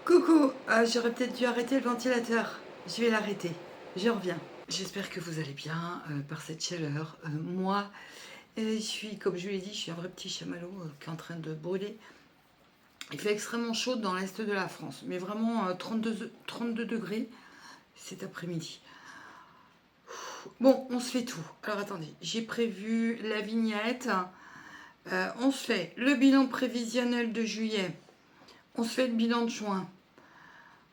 Coucou, j'aurais peut-être dû arrêter le ventilateur. Je vais l'arrêter. Je reviens. J'espère que vous allez bien par cette chaleur. Moi, je suis, comme je vous l'ai dit, je suis un vrai petit chamallow qui est en train de brûler. Il fait extrêmement chaud dans l'est de la France, mais vraiment 32 degrés cet après-midi. Bon, on se fait tout. Alors attendez, j'ai prévu la vignette. On se fait le bilan prévisionnel de juillet. On se fait le bilan de juin.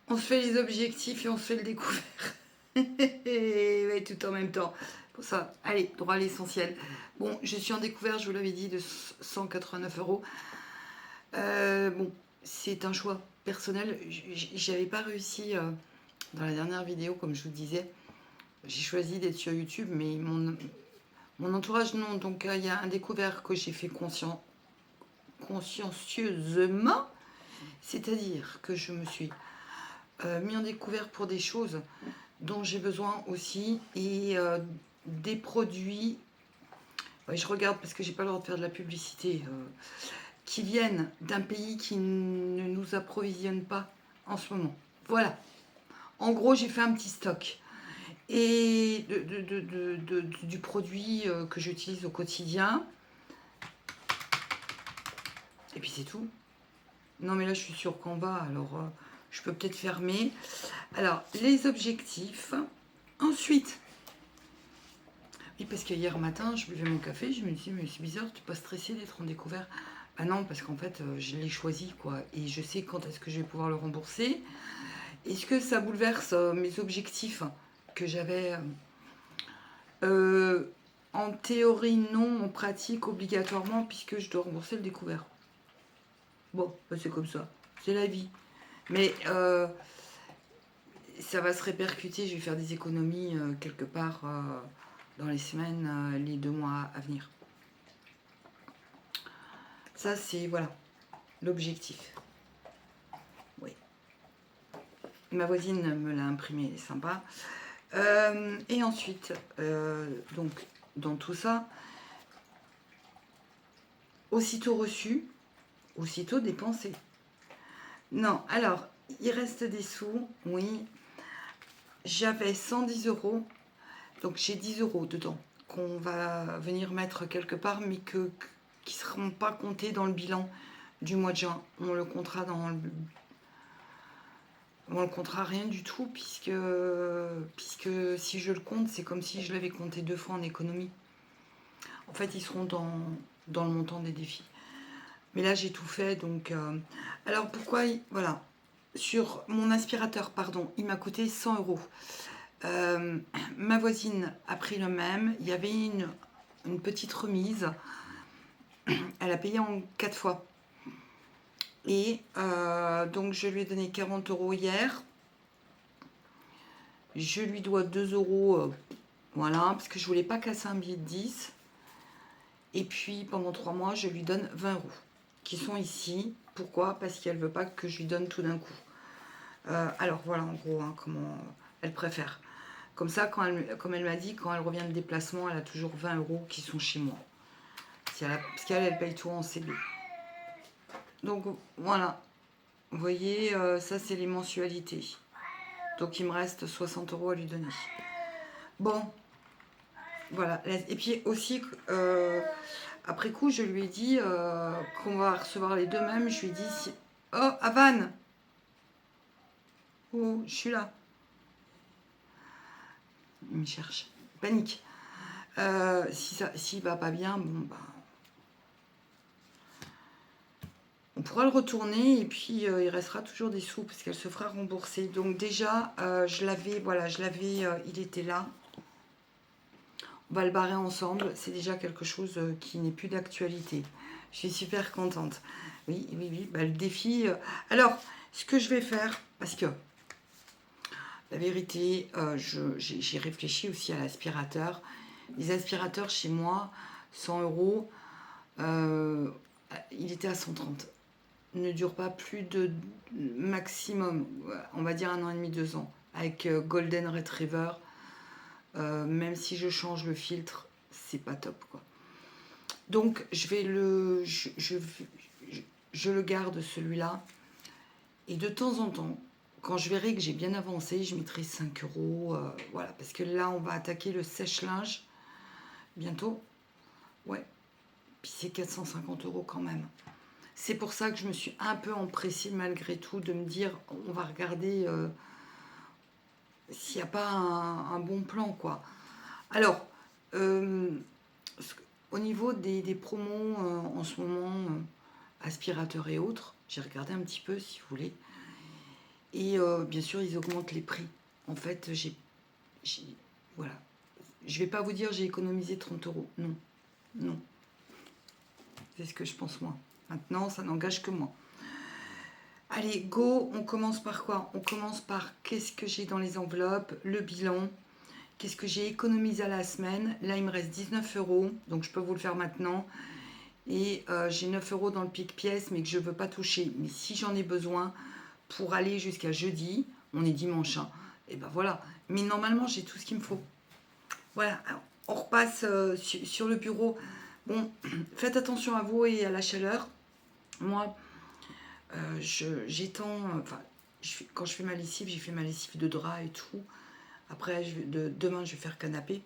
On se fait les objectifs et on se fait le découvert. Ouais, tout en même temps. Pour ça, allez, droit à l'essentiel. Bon, je suis en découvert, je vous l'avais dit, de 189 euros. Bon, c'est un choix personnel. J'avais pas réussi dans la dernière vidéo, comme je vous disais. J'ai choisi d'être sur YouTube, mais mon entourage, non. Donc, il y a un découvert que j'ai fait consciencieusement. C'est-à-dire que je me suis mis en découvert pour des choses dont j'ai besoin aussi et des produits. Ouais, je regarde parce que j'ai pas le droit de faire de la publicité qui viennent d'un pays qui ne nous approvisionne pas en ce moment. Voilà. En gros, j'ai fait un petit stock et du produit que j'utilise au quotidien. Et puis c'est tout. Non mais là je suis sûre qu'en bas, alors je peux peut-être fermer. Alors les objectifs. Ensuite, oui, parce que hier matin, je buvais mon café, je me suis dit, mais c'est bizarre, tu n'es pas stressé d'être en découvert. Ah non, parce qu'en fait, je l'ai choisi, quoi. Et je sais quand est-ce que je vais pouvoir le rembourser. Est-ce que ça bouleverse mes objectifs que j'avais en théorie, non. En pratique, obligatoirement, puisque je dois rembourser le découvert. Bon, bah, c'est comme ça. C'est la vie. Mais ça va se répercuter. Je vais faire des économies quelque part dans les semaines, les 2 mois à venir. Ça, c'est, voilà, l'objectif. Oui. Ma voisine me l'a imprimé, elle est sympa. Et ensuite, donc, dans tout ça, aussitôt reçu, aussitôt dépensé. Non, alors, il reste des sous, oui. J'avais 110 euros, donc j'ai 10 euros dedans, qu'on va venir mettre quelque part, mais qui ne seront pas comptés dans le bilan du mois de juin. On le comptera rien du tout, puisque si je le compte, c'est comme si je l'avais compté 2 fois en économie. En fait, ils seront dans le montant des défis. Mais là, j'ai tout fait, donc... alors, pourquoi... Voilà. Sur mon aspirateur, pardon, il m'a coûté 100 euros. Ma voisine a pris le même. Il y avait une petite remise. Elle a payé en 4 fois. Et donc, je lui ai donné 40 euros hier. Je lui dois 2 euros, voilà, parce que je voulais pas casser un billet de 10. Et puis, pendant 3 mois, je lui donne 20 euros, qui sont ici. Pourquoi? Parce qu'elle veut pas que je lui donne tout d'un coup. Alors, voilà, en gros, hein, comment elle préfère. Comme ça, comme elle m'a dit, quand elle revient de déplacement, elle a toujours 20 euros qui sont chez moi. Parce qu'elle paye tout en CB. Donc, voilà. Vous voyez, ça, c'est les mensualités. Donc, il me reste 60 euros à lui donner. Bon, voilà. Et puis aussi, après coup, je lui ai dit qu'on va recevoir les deux mêmes. Je lui ai dit, oh, Havane. Oh, je suis là. Il me cherche. Panique. S'il va pas bien, bon, bah... On pourra le retourner et puis il restera toujours des sous parce qu'elle se fera rembourser. Donc déjà, je l'avais, il était là. On va le barrer ensemble. C'est déjà quelque chose qui n'est plus d'actualité. Je suis super contente. Oui, bah, le défi... Alors, ce que je vais faire, parce que la vérité, j'ai réfléchi aussi à l'aspirateur. Les aspirateurs chez moi, 100 euros, il était à 130. Ne dure pas plus de maximum, on va dire 1 an et demi, 2 ans. Avec Golden Retriever, même si je change le filtre, c'est pas top, quoi. Donc je le garde celui-là Et de temps en temps, quand je verrai que j'ai bien avancé, je mettrai 5 euros. Voilà, parce que là, on va attaquer le sèche-linge bientôt. Ouais, puis c'est 450 euros quand même. C'est pour ça que je me suis un peu empressée malgré tout de me dire, on va regarder s'il n'y a pas un bon plan, quoi. Alors, au niveau des promos en ce moment, aspirateurs et autres, j'ai regardé un petit peu si vous voulez. Et bien sûr, ils augmentent les prix. En fait, voilà. Je vais pas vous dire j'ai économisé 30 euros. Non, non. C'est ce que je pense moi. Maintenant, ça n'engage que moi. Allez, go, on commence par quoi? On commence par qu'est-ce que j'ai dans les enveloppes, le bilan, qu'est-ce que j'ai économisé à la semaine. Là, il me reste 19 euros, donc je peux vous le faire maintenant. Et j'ai 9 euros dans le pique-pièce, mais que je ne veux pas toucher. Mais si j'en ai besoin pour aller jusqu'à jeudi, on est dimanche, hein, et ben voilà. Mais normalement, j'ai tout ce qu'il me faut. Voilà, alors, on repasse sur le bureau. Bon, faites attention à vous et à la chaleur. Moi, j'étends, enfin, quand je fais ma lessive, j'ai fait ma lessive de drap et tout. Après, demain, je vais faire canapé.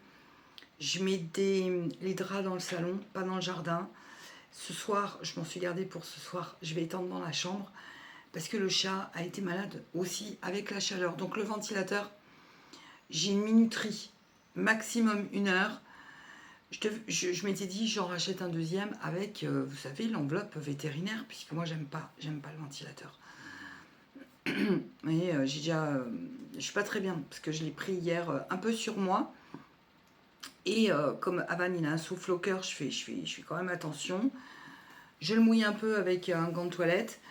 Je mets les draps dans le salon, pas dans le jardin. Ce soir, je m'en suis gardée pour ce soir. Je vais étendre dans la chambre parce que le chat a été malade aussi avec la chaleur. Donc, le ventilateur, j'ai une minuterie, maximum 1 heure. Je m'étais dit, j'en rachète un deuxième avec, vous savez, l'enveloppe vétérinaire, puisque moi, j'aime pas le ventilateur. Mais j'ai déjà... je suis pas très bien, parce que je l'ai pris hier un peu sur moi. Et comme Avan, il a un souffle au cœur, je fais quand même attention. Je le mouille un peu avec un gant de toilette.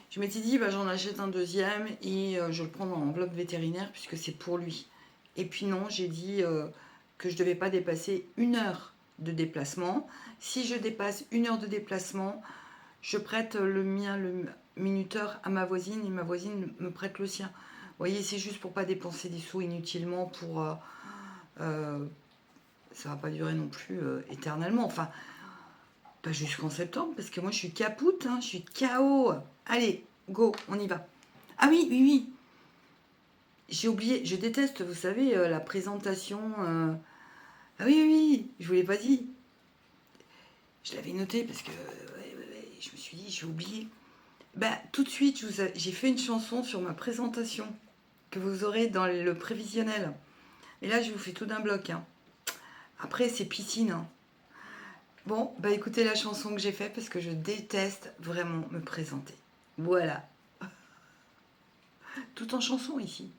Je m'étais dit, bah, j'en achète un deuxième et je le prends dans l'enveloppe vétérinaire, puisque c'est pour lui. Et puis non, j'ai dit que je devais pas dépasser 1 heure de déplacement. Si je dépasse 1 heure de déplacement, je prête le mien, le minuteur, à ma voisine et ma voisine me prête le sien. Vous voyez, c'est juste pour pas dépenser des sous inutilement pour... ça va pas durer non plus éternellement. Enfin, pas jusqu'en septembre, parce que moi je suis capoute, hein, je suis KO. Allez, go, on y va. Ah oui, oui, oui. J'ai oublié, je déteste, vous savez, la présentation... Ah oui, oui, oui, je vous l'ai pas dit. Je l'avais noté parce que je me suis dit, j'ai oublié. Bah, tout de suite, j'ai fait une chanson sur ma présentation que vous aurez dans le prévisionnel. Et là, je vous fais tout d'un bloc. Hein. Après, c'est piscine. Hein. Bon, bah écoutez la chanson que j'ai faite parce que je déteste vraiment me présenter. Voilà. Tout en chanson ici.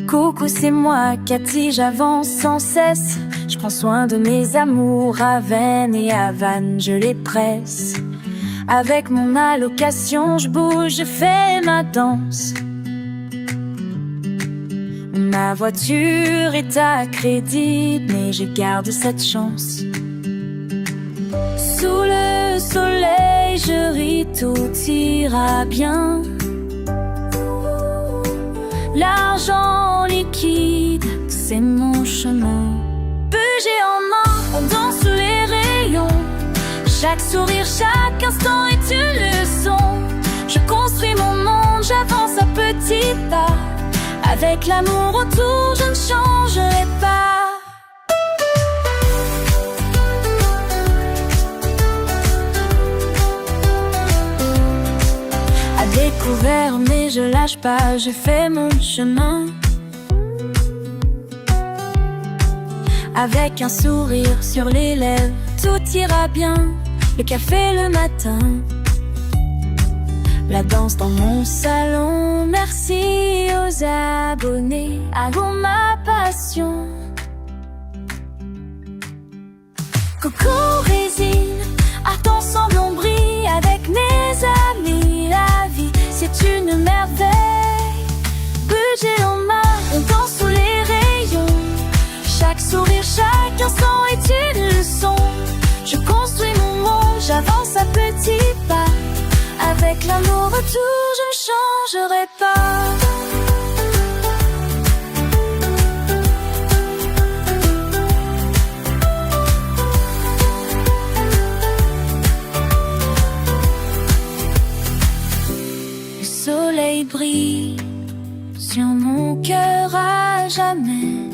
Coucou, c'est moi, Cathy, j'avance sans cesse. Je prends soin de mes amours, à Vennes et à Vannes, je les presse. Avec mon allocation, je bouge, je fais ma danse. Ma voiture est à crédit, mais je garde cette chance. Sous le soleil, je ris, tout ira bien. L'argent liquide, c'est mon chemin. Budget en main, on danse sous les rayons. Chaque sourire, chaque instant est une leçon. Je construis mon monde, j'avance à petits pas. Avec l'amour autour, je ne changerai pas. À découvert, mais je lâche pas, je fais mon chemin. Avec un sourire sur les lèvres, tout ira bien. Le café le matin, la danse dans mon salon. Merci aux abonnés, à ma passion. Coco résine, art ensemble on brille. Avec mes amis, la vie c'est une merveille. Budget en main, on danse sous les rayons. Chaque sourire, chaque instant est une leçon. Je construis mon monde, j'avance à petits pas. Avec l'amour autour, je ne changerai pas. jamais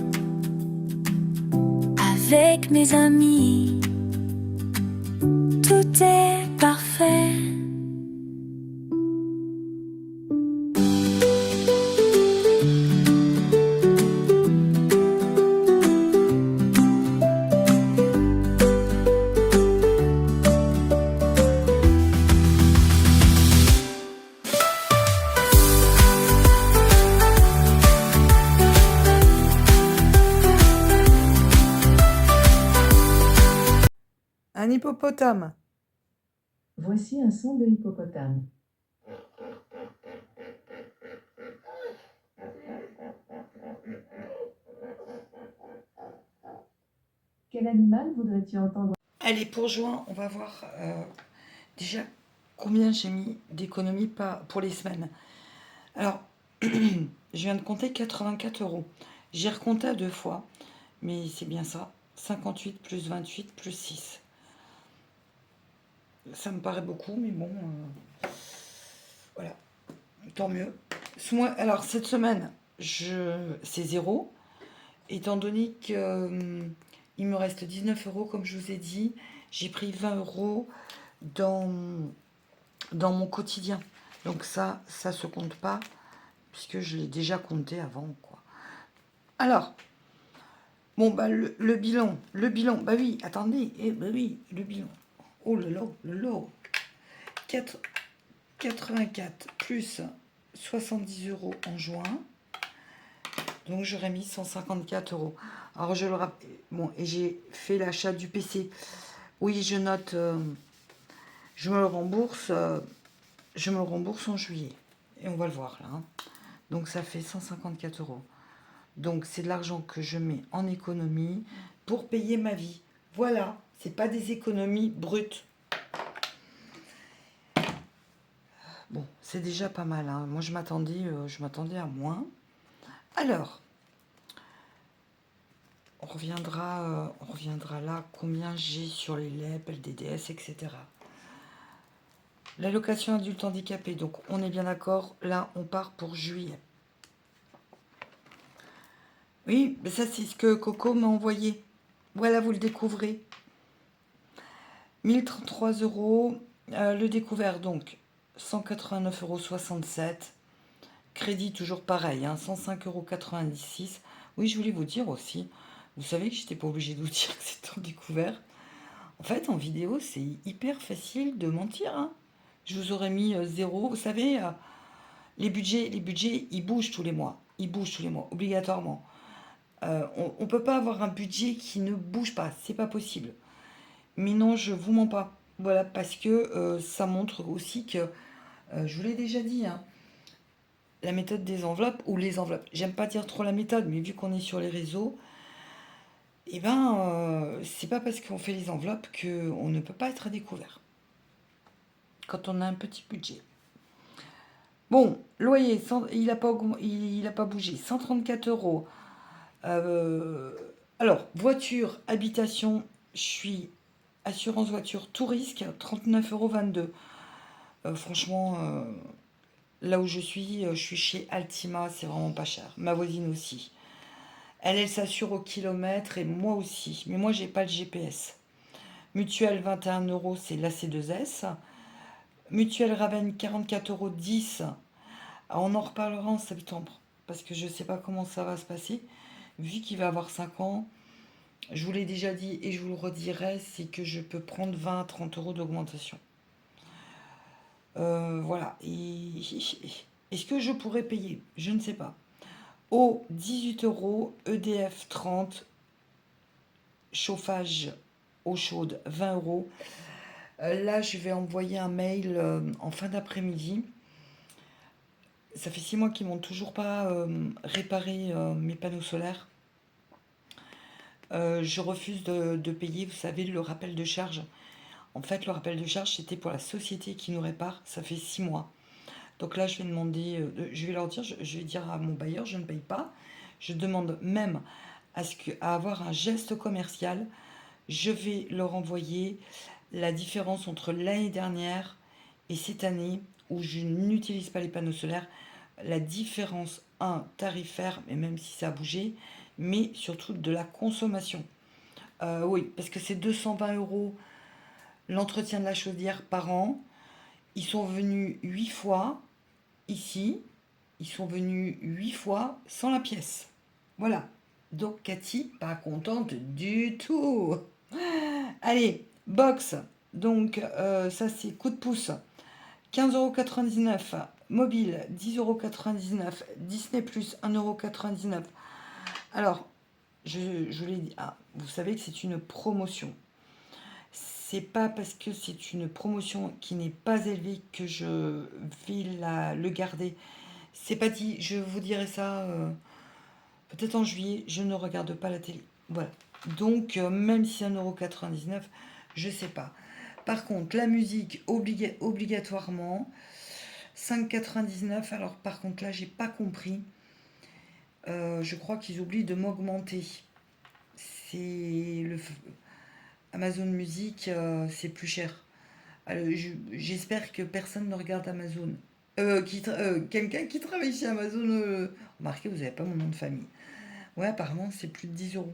avec mes amis. Tout est parfait. Un hippopotame. Voici un son de hippopotame. Quel animal voudrais-tu entendre? Allez, pour juin, on va voir déjà combien j'ai mis d'économies pour les semaines. Alors, je viens de compter 84 €. J'ai recompté à 2 fois, mais c'est bien ça. 58 plus 28 plus 6. Ça me paraît beaucoup, mais bon, voilà, tant mieux. Alors, cette semaine, c'est 0, étant donné que il me reste 19 €, comme je vous ai dit. J'ai pris 20 € dans mon quotidien. Donc ça se compte pas, puisque je l'ai déjà compté avant, quoi. Alors, bon, bah, le bilan, bah oui, attendez, bah oui, le bilan. Oh là là, 84 plus 70 € en juin. Donc j'aurais mis 154 €. Alors je le rappelle, bon, et j'ai fait l'achat du PC. Oui, je note, je me le rembourse en juillet. Et on va le voir là, hein. Donc ça fait 154 €. Donc c'est de l'argent que je mets en économie pour payer ma vie. Voilà, c'est pas des économies brutes. Bon, c'est déjà pas mal, hein. Moi je m'attendais à moins. Alors, on reviendra là, combien j'ai sur les LEP, LDDS, etc. L'allocation adulte handicapé, donc on est bien d'accord, là on part pour juillet. Oui, mais ça c'est ce que Coco m'a envoyé. Voilà, vous le découvrez. 1033 €, le découvert donc 189,67 €. Crédit toujours pareil, hein, 105,96 €. Oui, je voulais vous dire aussi, vous savez que j'étais pas obligée de vous dire que c'était en découvert. En fait, en vidéo, c'est hyper facile de mentir, hein. Je vous aurais mis 0. Vous savez, les budgets, ils bougent tous les mois. Ils bougent tous les mois, obligatoirement. On ne peut pas avoir un budget qui ne bouge pas. C'est pas possible. Mais non, je vous mens pas. Voilà, parce que ça montre aussi que, je vous l'ai déjà dit, hein, la méthode des enveloppes, ou les enveloppes. J'aime pas dire trop la méthode, mais vu qu'on est sur les réseaux, eh ben, c'est pas parce qu'on fait les enveloppes qu'on ne peut pas être à découvert. Quand on a un petit budget. Bon, loyer, il n'a pas bougé. 134 €. Alors, voiture, habitation, je suis assurance voiture, tout risque, 39,22 €. Franchement, là où je suis chez Altima, c'est vraiment pas cher. Ma voisine aussi. Elle s'assure au kilomètre et moi aussi. Mais moi, j'ai pas le GPS. Mutuelle, 21 €, c'est l'AC2S. Mutuelle Ravenne, 44,10 €. On en reparlera en septembre, parce que je ne sais pas comment ça va se passer. Vu qu'il va avoir 5 ans, je vous l'ai déjà dit et je vous le redirai, c'est que je peux prendre 20 à 30 € d'augmentation. Voilà. Et est-ce que je pourrais payer? Je ne sais pas. Eau, 18 €, EDF 30, chauffage eau chaude 20 €. Là, je vais envoyer un mail en fin d'après-midi. Ça fait 6 mois qu'ils m'ont toujours pas réparé mes panneaux solaires. Je refuse de payer, vous savez, le rappel de charge. En fait, le rappel de charge, c'était pour la société qui nous répare. Ça fait 6 mois. Donc là, je vais demander, je vais leur dire, je vais dire à mon bailleur, je ne paye pas. Je demande même à avoir un geste commercial. Je vais leur envoyer la différence entre l'année dernière et cette année où je n'utilise pas les panneaux solaires. la différence, tarifaire, mais même si ça a bougé, mais surtout de la consommation. Oui, parce que c'est 220 € l'entretien de la chaudière par an. Ils sont venus 8 fois ici. Ils sont venus 8 fois sans la pièce. Voilà. Donc Cathy, pas contente du tout. Allez, box. Donc ça c'est coup de pouce. 15,99 €. Mobile, 10,99 €. Disney+, 1,99 €. Alors, je vous l'ai dit, vous savez que c'est une promotion. C'est pas parce que c'est une promotion qui n'est pas élevée que je vais le garder. C'est pas dit, je vous dirai ça peut-être en juillet, je ne regarde pas la télé. Voilà. Donc, même si c'est 1,99 €, je sais pas. Par contre, la musique, obligatoirement, 5,99 €. Alors, par contre, là, j'ai pas compris. Je crois qu'ils oublient de m'augmenter. C'est le Amazon Music, c'est plus cher. J'espère que personne ne regarde Amazon. Quelqu'un qui travaille chez Amazon. Remarquez, vous n'avez pas mon nom de famille. Ouais, apparemment, c'est plus de 10 €.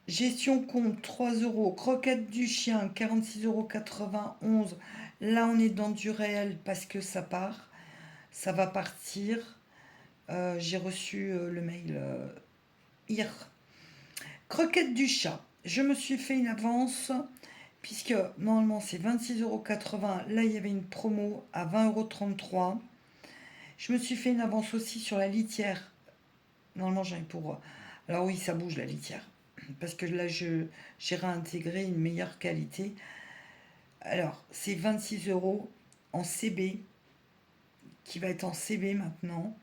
Gestion compte, 3 €. Croquette du chien, 46,91 €. Là, on est dans du réel parce que ça part. Ça va partir. J'ai reçu le mail hier. Croquette du chat. Je me suis fait une avance puisque normalement c'est 26,80 €. Là, il y avait une promo à 20,33 €. Je me suis fait une avance aussi sur la litière. Normalement, j'en ai pour... Alors oui, ça bouge la litière. Parce que là, j'ai réintégré une meilleure qualité. Alors, c'est 26 € en CB, qui va être en CB maintenant,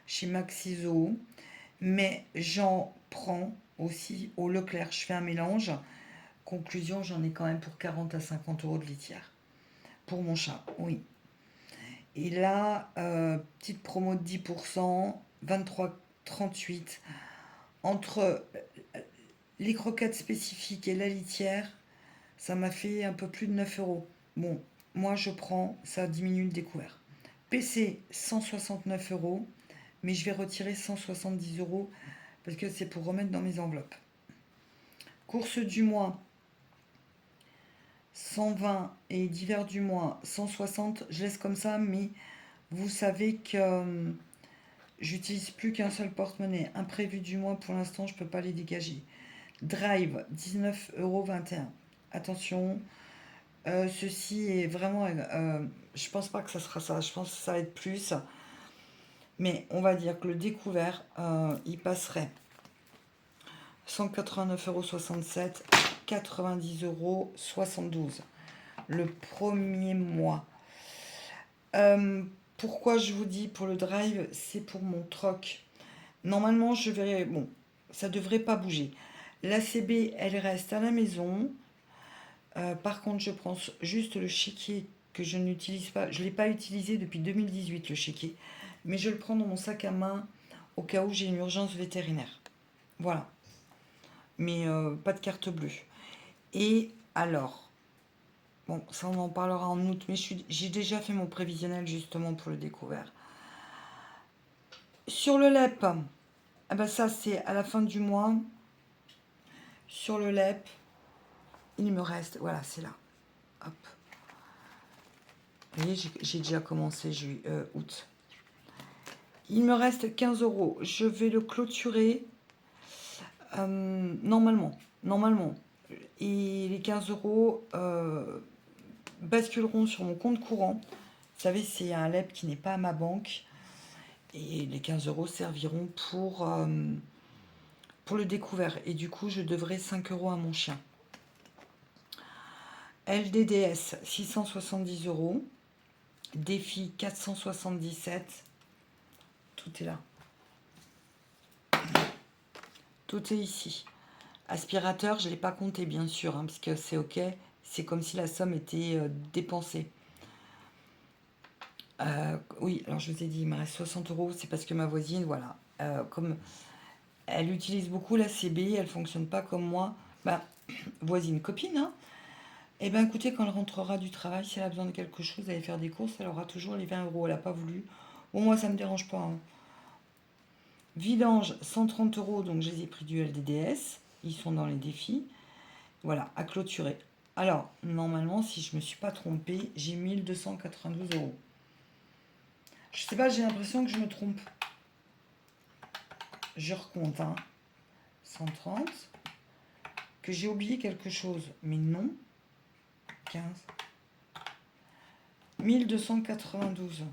chez Maxiso. Mais j'en prends aussi au Leclerc. Je fais un mélange. Conclusion, j'en ai quand même pour 40 à 50 € de litière. Pour mon chat, oui. Et là, petite promo de 10%, 23,38 €. Entre les croquettes spécifiques et la litière, ça m'a fait un peu plus de 9 €. Bon, moi je prends, ça diminue le découvert. PC, 169 €, mais je vais retirer 170 € parce que c'est pour remettre dans mes enveloppes. Course du mois, 120 et divers du mois, 160. Je laisse comme ça, mais vous savez que j'utilise plus qu'un seul porte-monnaie. Imprévu du mois, pour l'instant, je peux pas les dégager. Drive, 19,21 €. Attention, ceci est vraiment... je pense pas que ça sera ça. Je pense que ça va être plus. Mais on va dire que le découvert, il passerait 189,67 €, 90,72 € le premier mois. Pourquoi je vous dis pour le drive, c'est pour mon troc. Normalement, je verrai... Bon, ça devrait pas bouger. L'ACB, elle reste à la maison. Par contre, je prends juste le chéquier que je n'utilise pas. Je ne l'ai pas utilisé depuis 2018, le chéquier. Mais je le prends dans mon sac à main au cas où j'ai une urgence vétérinaire. Voilà. Mais pas de carte bleue. Et alors, bon, ça on en parlera en août, mais j'ai déjà fait mon prévisionnel justement pour le découvert. Sur le LEP, ah ben ça c'est à la fin du mois. Sur le LEP, il me reste, voilà, c'est là. Hop. Vous voyez, j'ai déjà commencé août. Il me reste 15 €. Je vais le clôturer normalement. Et les 15 € basculeront sur mon compte courant. Vous savez, c'est un LEP qui n'est pas à ma banque. Et les 15 € serviront pour le découvert. Et du coup, je devrai 5 € à mon chien. LDDS, 670 €. Défi, 477. Tout est là. Tout est ici. Aspirateur, je ne l'ai pas compté, bien sûr, hein, parce que c'est OK. C'est comme si la somme était dépensée. Oui, alors je vous ai dit, il me reste 60 €. C'est parce que ma voisine, voilà, comme elle utilise beaucoup la CB, elle ne fonctionne pas comme moi. Bah, voisine, copine, hein. Eh bien, écoutez, quand elle rentrera du travail, si elle a besoin de quelque chose, d'aller faire des courses, elle aura toujours les 20 €. Elle n'a pas voulu Bon, moi, ça me dérange pas. Hein. Vidange, 130 €, donc je les ai pris du LDDS. Ils sont dans les défis. Voilà, à clôturer. Alors, normalement, si je me suis pas trompée, j'ai 1292 €. Je sais pas, j'ai l'impression que je me trompe. Je recompte, hein. 130. Que j'ai oublié quelque chose, mais non. 15. 1292.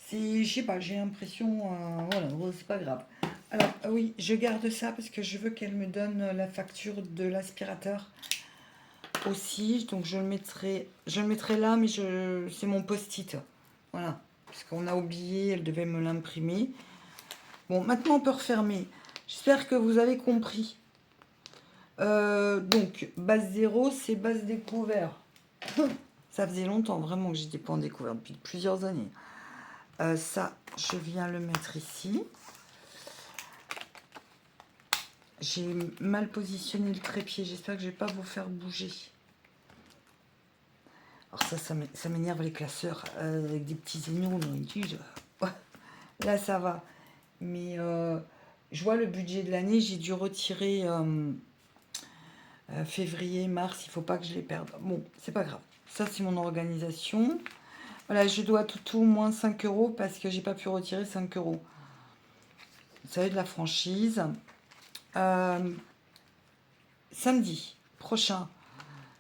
C'est, je sais pas, j'ai l'impression, voilà, bon, c'est pas grave. Alors, oui, je garde ça parce que je veux qu'elle me donne la facture de l'aspirateur aussi. Donc, je le mettrai là, mais c'est mon post-it. Voilà, parce qu'on a oublié, elle devait me l'imprimer. Bon, maintenant, on peut refermer. J'espère que vous avez compris. Donc, base 0, c'est base découvert. Ça faisait longtemps, vraiment, que j'étais pas en découvert, depuis plusieurs années. Ça, je viens le mettre ici. J'ai mal positionné le trépied. J'espère que je vais pas vous faire bouger. Alors ça m'énerve les classeurs avec des petits oignons dans les tiges. Là, ça va. Mais je vois le budget de l'année. J'ai dû retirer février, mars. Il faut pas que je les perde. Bon, c'est pas grave. Ça, c'est mon organisation. Voilà, je dois tout moins 5 € parce que j'ai pas pu retirer 5 €. Vous savez, de la franchise. Samedi prochain,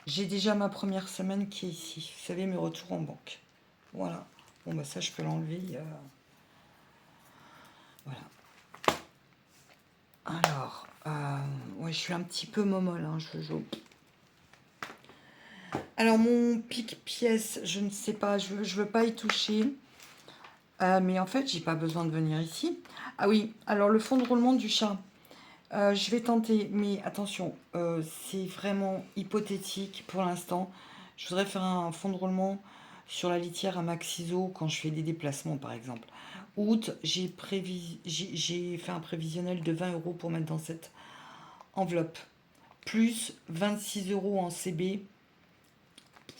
j'ai déjà ma première semaine qui est ici. Vous savez, mes retours en banque. Voilà. Bon, bah ça, je peux l'enlever. Voilà. Alors, ouais, je suis un petit peu momolle. Hein, Alors, mon pique-pièce, je ne sais pas, je veux pas y toucher. Mais en fait, j'ai pas besoin de venir ici. Ah oui, alors le fond de roulement du chat. Je vais tenter, mais attention, c'est vraiment hypothétique pour l'instant. Je voudrais faire un fond de roulement sur la litière à max ISO quand je fais des déplacements, par exemple. Août, j'ai fait un prévisionnel de 20 € pour mettre dans cette enveloppe. Plus 26 € en CB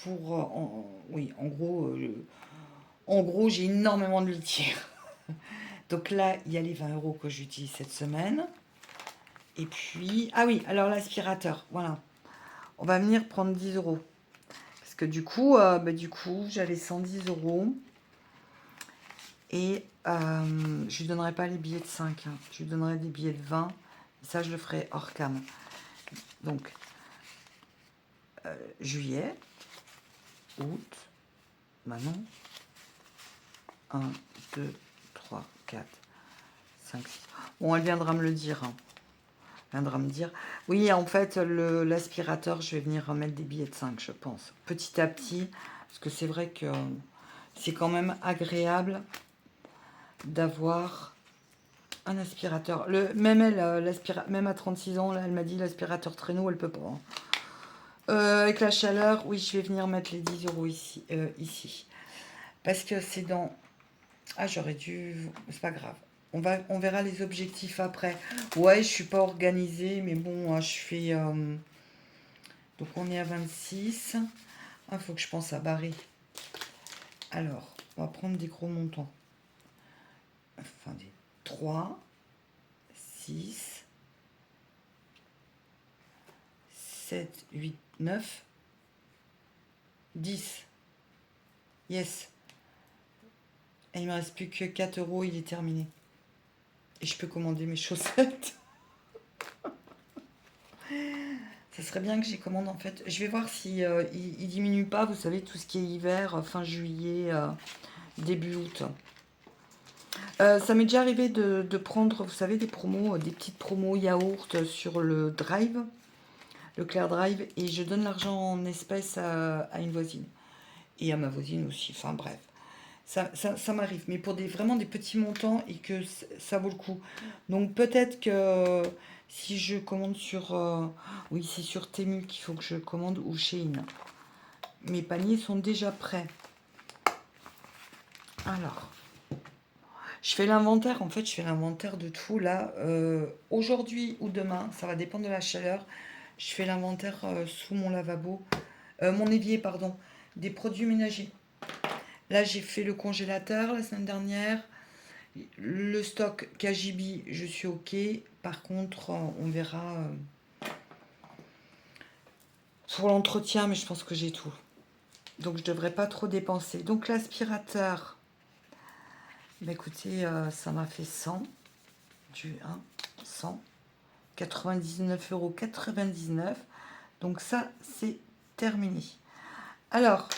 pour... oui, en gros, j'ai énormément de litière. Donc là, il y a les 20 € que j'utilise cette semaine. Et puis, ah oui, alors l'aspirateur, voilà. On va venir prendre 10 €. Parce que du coup, j'avais 110 €. Et je lui donnerai pas les billets de 5. Hein. Je lui donnerai des billets de 20. Et ça, je le ferai hors cam. Donc, juillet, août, maintenant. 1, 2, 3, 4, 5, 6. Bon, elle viendra me le dire. Hein. Viendra me dire. Oui, en fait, l'aspirateur, je vais venir remettre des billets de 5, je pense. Petit à petit, parce que c'est vrai que c'est quand même agréable d'avoir un aspirateur. Même elle, même à 36 ans, là, elle m'a dit l'aspirateur traîneau, elle peut pas. Hein. Avec la chaleur, oui, je vais venir mettre les 10 € ici. Parce que c'est dans... Ah, j'aurais dû... C'est pas grave. On verra les objectifs après. Ouais, je suis pas organisée, mais bon, je fais... Donc, on est à 26. Il faut que je pense à barrer. Alors, on va prendre des gros montants. Enfin, des 3, 6, 7, 8, 9, 10. Yes. Et il me reste plus que 4 €, il est terminé. Et je peux commander mes chaussettes. Ça serait bien que j'y commande en fait. Je vais voir si il diminue pas, vous savez, tout ce qui est hiver, fin juillet, début août. Ça m'est déjà arrivé de prendre, vous savez, des promos, des petites promos yaourt sur le Drive, le Claire Drive, et je donne l'argent en espèces à une voisine. Et à ma voisine aussi, enfin bref. Ça m'arrive, mais pour vraiment des petits montants et que ça vaut le coup. Donc peut-être que si je commande sur... oui, c'est sur Temu qu'il faut que je commande ou Shein. Mes paniers sont déjà prêts. Alors, je fais l'inventaire. En fait, je fais l'inventaire de tout. Là, aujourd'hui ou demain, ça va dépendre de la chaleur. Je fais l'inventaire sous mon lavabo. Mon évier, pardon. Des produits ménagers. Là, j'ai fait le congélateur la semaine dernière. Le stock KGB, je suis OK. Par contre, on verra pour l'entretien, mais je pense que j'ai tout. Donc, je devrais pas trop dépenser. Donc, l'aspirateur, bah, écoutez, ça m'a fait 100. Du 1, 100. 99,99 €. Donc, ça, c'est terminé. Alors,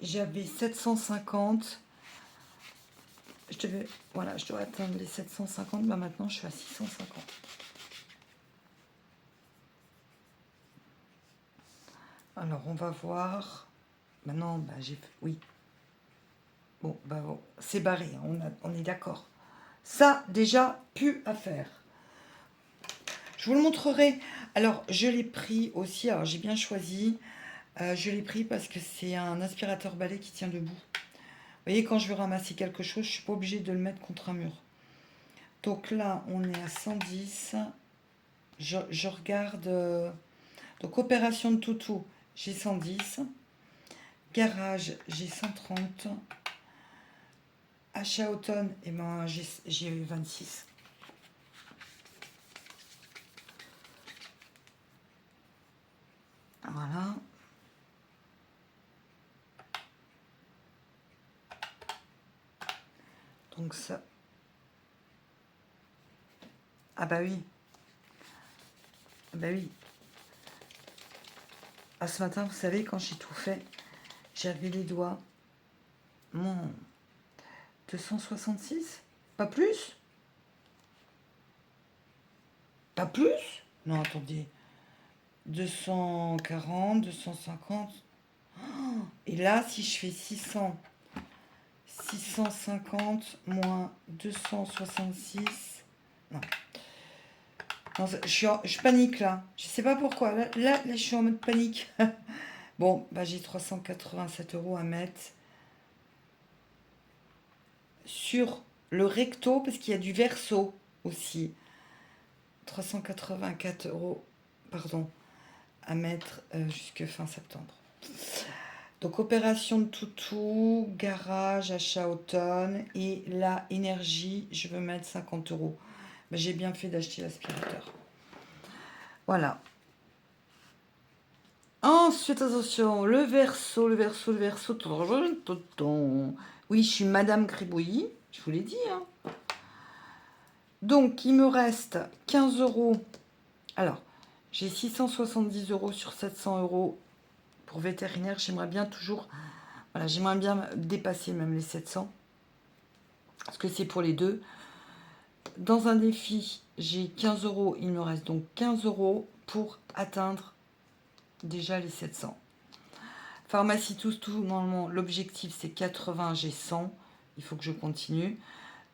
j'avais 750. Voilà, je dois atteindre les 750. Bah maintenant, je suis à 650. Alors, on va voir. Maintenant, bah, oui. Bon, bah, bon, c'est barré. On est d'accord. Ça, déjà, plus à faire. Je vous le montrerai. Alors, je l'ai pris aussi. Alors, j'ai bien choisi. Je l'ai pris parce que c'est un aspirateur balai qui tient debout. Vous voyez, quand je veux ramasser quelque chose, je ne suis pas obligée de le mettre contre un mur. Donc là, on est à 110. Je regarde. Donc, opération de toutou, j'ai 110. Garage, j'ai 130. Achat automne, et ben, j'ai 26. Voilà. Donc ça. Ah bah oui. Ah bah oui. Ah, ce matin, vous savez, quand j'ai tout fait, j'avais les doigts. Mon 266. Pas plus? Pas plus? Non, attendez. 240, 250. Oh, et là, si je fais 600, 650 moins 266. Non. Non, je panique là. Je sais pas pourquoi. Là, je suis en mode panique. Bon, bah, j'ai 387 € à mettre sur le recto parce qu'il y a du verso aussi. 384 €, pardon, à mettre jusque fin septembre. Donc, opération de toutou, garage, achat automne. Et la énergie, je veux mettre 50 €. Ben, j'ai bien fait d'acheter l'aspirateur. Voilà. Ensuite, attention, le verso. Oui, je suis Madame Cribouilly, je vous l'ai dit. Hein. Donc, il me reste 15 €. Alors, j'ai 670 € sur 700 € pour vétérinaire. J'aimerais bien toujours... Voilà, j'aimerais bien dépasser même les 700. Parce que c'est pour les deux. Dans un défi, j'ai 15 €. Il me reste donc 15 € pour atteindre déjà les 700. Pharmacie tout, normalement, l'objectif c'est 80, j'ai 100. Il faut que je continue.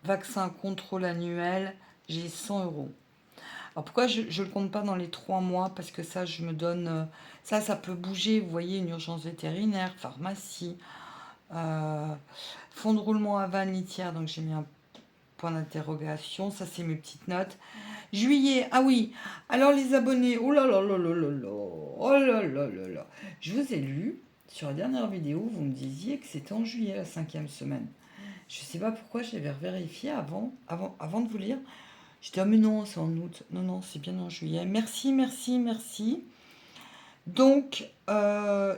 Vaccin contrôle annuel, j'ai 100 €. Alors pourquoi je ne le compte pas dans les 3 mois? Parce que ça, je me donne... ça peut bouger. Vous voyez, une urgence vétérinaire, pharmacie, fonds de roulement à vanne litière. Donc j'ai mis un point d'interrogation. Ça, c'est mes petites notes. Juillet, ah oui. Alors les abonnés, oh là là là là là là. Oh là là là là. Je vous ai lu sur la dernière vidéo, vous me disiez que c'était en juillet, la 5e semaine. Je ne sais pas pourquoi, je l'avais vérifié avant de vous lire. J'étais, ah mais non, c'est en août. Non, non, c'est bien en juillet. Merci, merci, merci. Donc,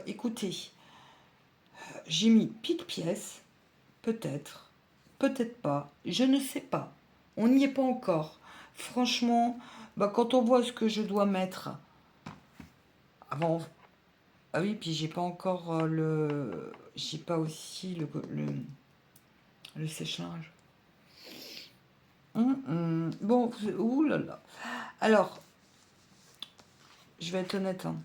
écoutez, j'ai mis pique-pièce, peut-être, peut-être pas, je ne sais pas. On n'y est pas encore. Franchement, bah, quand on voit ce que je dois mettre avant... Ah oui, puis j'ai pas encore j'ai pas aussi le sèche-linge. Bon, oulala. Alors, je vais être honnête, hein,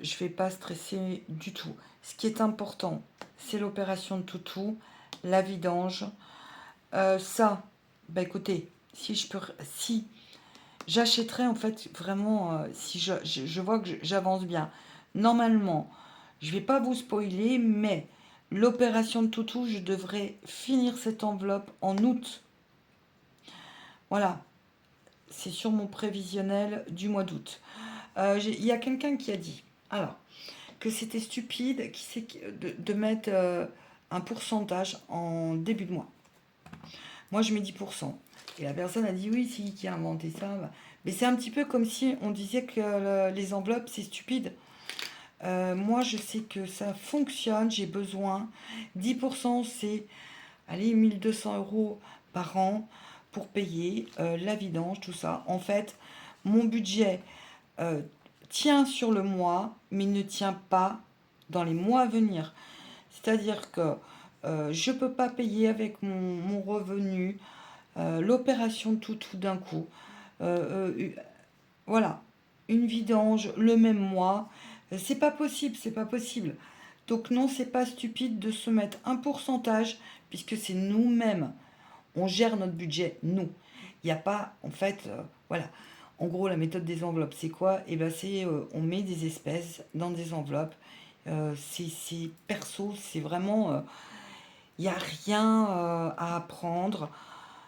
je vais pas stresser du tout. Ce qui est important, c'est l'opération de toutou, la vidange. Ça, bah écoutez, si j'achèterais en fait vraiment, si je vois que j'avance bien. Normalement, je vais pas vous spoiler, mais l'opération de toutou, je devrais finir cette enveloppe en août. Voilà, c'est sur mon prévisionnel du mois d'août. Il y a quelqu'un qui a dit, alors, que c'était stupide de mettre un pourcentage en début de mois. Moi, je mets 10%. Et la personne a dit, oui, c'est qui a inventé ça. Mais c'est un petit peu comme si on disait que les enveloppes, c'est stupide. Moi, je sais que ça fonctionne, j'ai besoin. 10%, c'est, allez, 1200 euros par an pour payer la vidange, tout ça. En fait, mon budget tient sur le mois, mais ne tient pas dans les mois à venir. C'est-à-dire que je ne peux pas payer avec mon revenu l'opération tout d'un coup. Voilà, une vidange le même mois. C'est pas possible, c'est pas possible. Donc non, c'est pas stupide de se mettre un pourcentage, puisque c'est nous-mêmes. On gère notre budget, nous. Il n'y a pas, en fait, voilà. En gros, la méthode des enveloppes, c'est quoi? Eh ben, c'est on met des espèces dans des enveloppes. C'est perso, c'est vraiment, il n'y a rien à apprendre.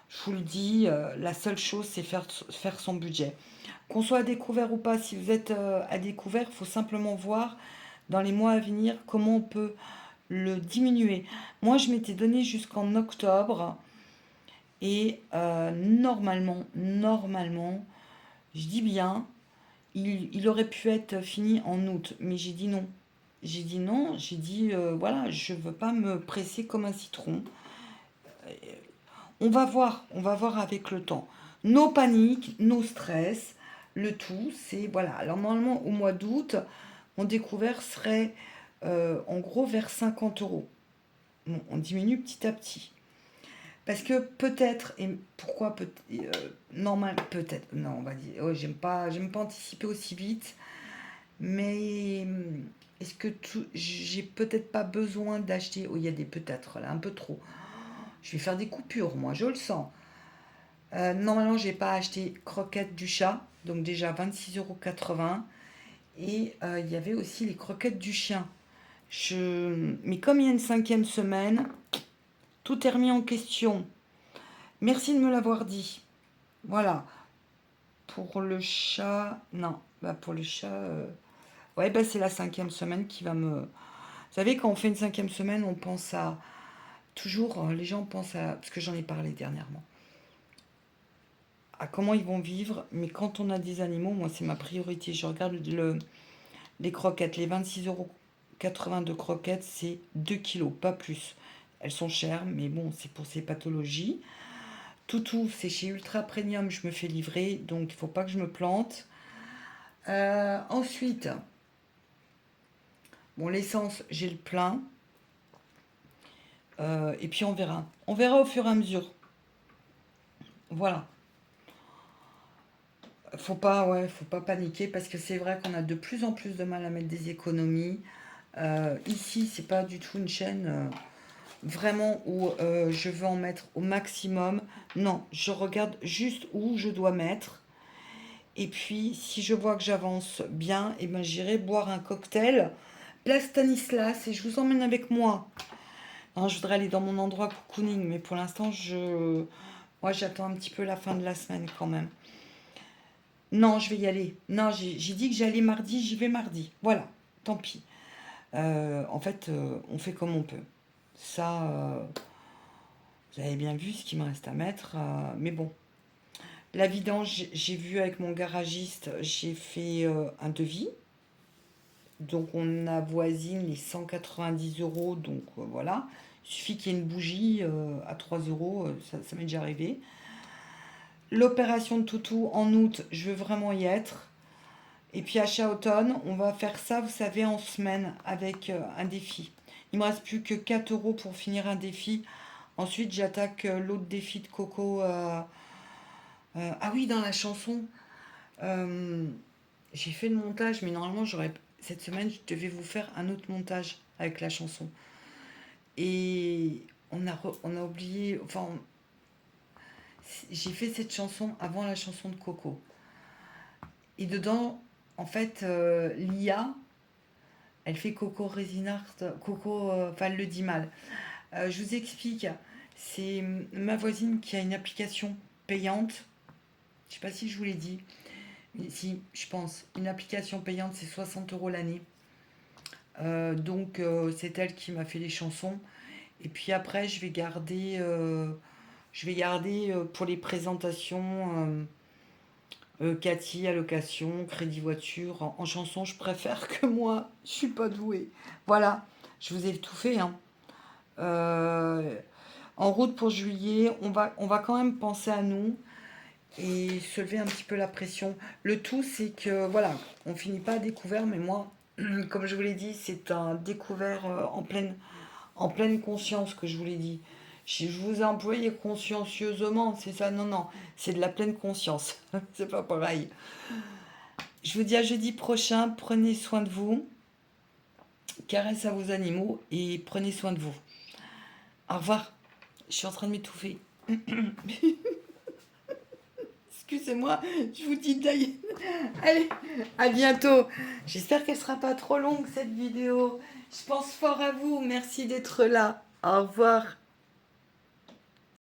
Je vous le dis, la seule chose, c'est faire son budget. Qu'on soit à découvert ou pas, si vous êtes à découvert, il faut simplement voir dans les mois à venir comment on peut le diminuer. Moi, je m'étais donné jusqu'en octobre et normalement, je dis bien, il aurait pu être fini en août, mais j'ai dit non. J'ai dit non, j'ai dit voilà, je veux pas me presser comme un citron. On va voir avec le temps. Nos paniques, nos stress, le tout, c'est voilà. Alors normalement au mois d'août, mon découvert serait en gros vers 50 euros. Bon, on diminue petit à petit. Parce que peut-être, et pourquoi normal, peut-être, non, on va dire, oh, j'aime pas anticiper aussi vite, mais est-ce que j'ai peut-être pas besoin d'acheter, oh, il y a des peut-être là, un peu trop. Je vais faire des coupures, moi, je le sens. Normalement, j'ai pas acheté croquettes du chat, donc déjà 26,80 €. Et il y avait aussi les croquettes du chien. Mais comme il y a une 5e semaine, tout est remis en question. Merci de me l'avoir dit. Voilà. Pour le chat, non. Bah pour le chat, ouais, bah c'est la 5e semaine qui va me. Vous savez, quand on fait une 5e semaine, on pense à. Toujours, les gens pensent à. Parce que j'en ai parlé dernièrement. À comment ils vont vivre. Mais quand on a des animaux, moi, c'est ma priorité. Je regarde les croquettes. Les 26,80 € de croquettes, c'est 2 kilos, pas plus. Elles sont chères, mais bon, c'est pour ces pathologies. Toutou, c'est chez Ultra Premium, je me fais livrer, donc il ne faut pas que je me plante. Ensuite, bon, l'essence, j'ai le plein. Et puis on verra. On verra au fur et à mesure. Voilà. Faut pas paniquer parce que c'est vrai qu'on a de plus en plus de mal à mettre des économies. Ici, c'est pas du tout une chaîne vraiment où je veux en mettre au maximum. Non, je regarde juste où je dois mettre. Et puis, si je vois que j'avance bien, et ben, j'irai boire un cocktail. Place Stanislas, et je vous emmène avec moi. Non, je voudrais aller dans mon endroit cocooning, mais pour l'instant, moi, j'attends un petit peu la fin de la semaine quand même. Non, je vais y aller. Non, j'ai dit que j'allais mardi, j'y vais mardi. Voilà, tant pis. En fait, on fait comme on peut. Ça, vous avez bien vu ce qu'il me reste à mettre. Mais bon, la vidange, j'ai vu avec mon garagiste, j'ai fait un devis. Donc on avoisine les 190 €. Donc voilà. Il suffit qu'il y ait une bougie à 3 €. Ça m'est déjà arrivé. L'opération de toutou en août, je veux vraiment y être. Et puis achat automne, on va faire ça, vous savez, en semaine avec un défi. Il me reste plus que 4 € pour finir un défi. Ensuite, j'attaque l'autre défi de Coco. Ah oui, dans la chanson, j'ai fait le montage, mais normalement, cette semaine, je devais vous faire un autre montage avec la chanson. Et on a oublié, enfin, j'ai fait cette chanson avant la chanson de Coco. Et dedans, en fait, l'IA, elle fait Coco Résinart, Coco, enfin, elle le dit mal. Je vous explique, c'est ma voisine qui a une application payante. Je sais pas si je vous l'ai dit. Mais si, je pense. Une application payante, c'est 60 € l'année. Donc, c'est elle qui m'a fait les chansons. Et puis après, je vais garder pour les présentations Cathy, allocation, crédit voiture. En chanson, je préfère que moi, je suis pas douée. Voilà, je vous ai tout fait, hein. En route pour juillet, on va quand même penser à nous et se lever un petit peu la pression. Le tout, c'est que, voilà, on finit pas à découvert, mais moi, comme je vous l'ai dit, c'est un découvert en pleine conscience que je vous l'ai dit. Je vous ai employé consciencieusement, c'est ça? Non, non, c'est de la pleine conscience. C'est pas pareil. Je vous dis à jeudi prochain, prenez soin de vous, caresse à vos animaux et prenez soin de vous. Au revoir. Je suis en train de m'étouffer. Excusez-moi, je vous dis d'ailleurs. Allez, à bientôt. J'espère qu'elle sera pas trop longue cette vidéo. Je pense fort à vous. Merci d'être là. Au revoir.